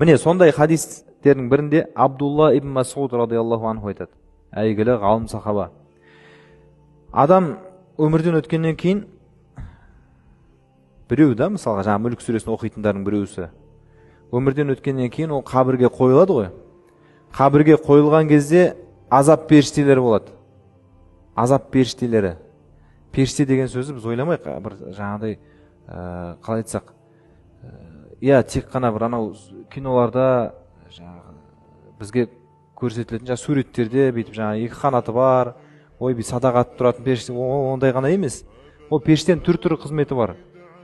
Міне сондай хадистердің бірінде Абдулла ибн Масуд радиаллаху анху айтады, әйгілі ғалым сахаба. Адам өмірден өткеннен кейін біреу да, мысалға жаңа Мүлк сүресін оқитындардың біреусі, өмірден өткеннен кейін ол қабірге қойылады ғой. Қабірге қойылған кезде азап періштелері болады. Азап періштелері. Періште деген сөзі біз ойламайық, бір жаңағыдай қалай айтсақ, тек қана бір анау киноларда бізге көрсетілетін суреттерде бүйтіп екі қанаты бар, садақ атып тұратын періште, ондай ғана емес. Ол періштенің түр-түрі қызметі бар.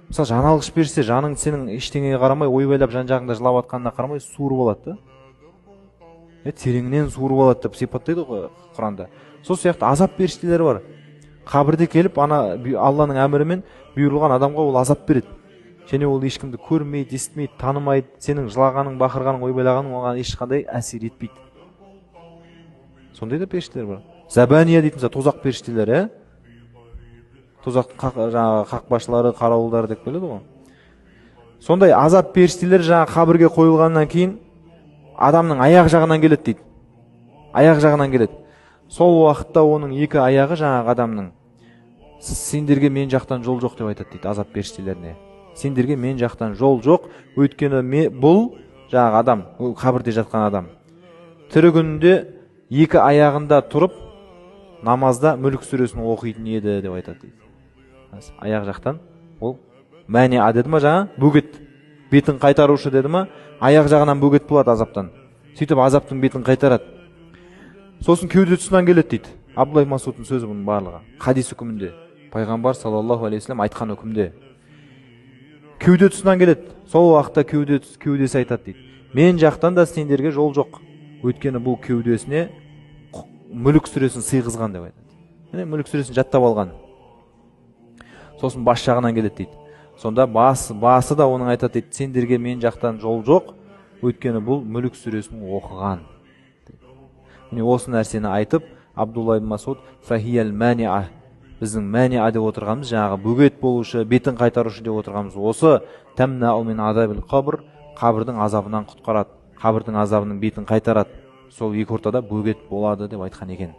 Мысалы, жаналғыш періште, жаның сенің ештеңеге қарамай, ойбайлап жан-жағыңда жылап атқанына қарамай суырып алады да. Тереңінен суырып алады деп сипаттайды ғой Құранда. Сол сияқты азап періштелері бар. Қабірде келіп, Алланың әмірімен бұйырылған адамға ол азап береді. Және ол ешкімді көрмейді, естімейді, танымайды. Сенің жылағаның, бақырғаның, ойбайлағаның оған ешқандай әсер етпейді. Сондай да періштелер бар. Забания дейтін тозақ періштелері, тозақ қақпашылары, қарауылдары деп келеді ғой. Сондай азап періштелер қабірге қойылғаннан кейін адамның аяқ жағынан келеді дейді. Аяқ жағынан келеді. Сол уақытта оның екі аяғы адамның сендерге мен жақтан жол жоқ деп айтады дейді азап періштелеріне. Сендерге мен жақтан жол жоқ, өйткені бұл адам, қабірде жатқан адам тірі күнінде екі аяғында тұрып намазда Мүлк сүресін оқитын еді деп айтады дейді. Аяқ жақтан ол мәне деді ма бөгет, бетін қайтарушы деді ма, аяқ жағынан бөгет болады азаптан. Сөйтіп азаптың бетін қайтарады. Сосын кеуде тұсынан келеді дейді. Абдулла ибн Масудтың сөзі бұның барлығы. Хадис үкімінде, пайғамбар саллаллаху алейхи вассалам айтқан үкімде. Кеуде тұсынан келеді. Сол уақытта кеудесі айтады дейді. Мен жақтан да сендерге жол жоқ. Өйткені бұл кеудесіне Мүлк сүресін сыйғызған деп айтады. Мүлк сүресін жаттап алған. Сосын бас жағынан келеді дейді. Сонда басы да оның айтады дейді, сендерге мен жақтан жол жоқ, өйткені бұл Мүлк сүресін оқыған. Міне осы нәрсені айтып, Абдулла ибн Масуд фахиял мәниа, біздің мәниа деп отырғанымыз бөгет болушы, бетін қайтарушы деп отырғанымыз осы тәмнау мин азабил қабр, қабірдің азабынан құтқарады, қабірдің азабының бетін қайтарады. Сол екі ортада бөгет болады деп айтқан екен.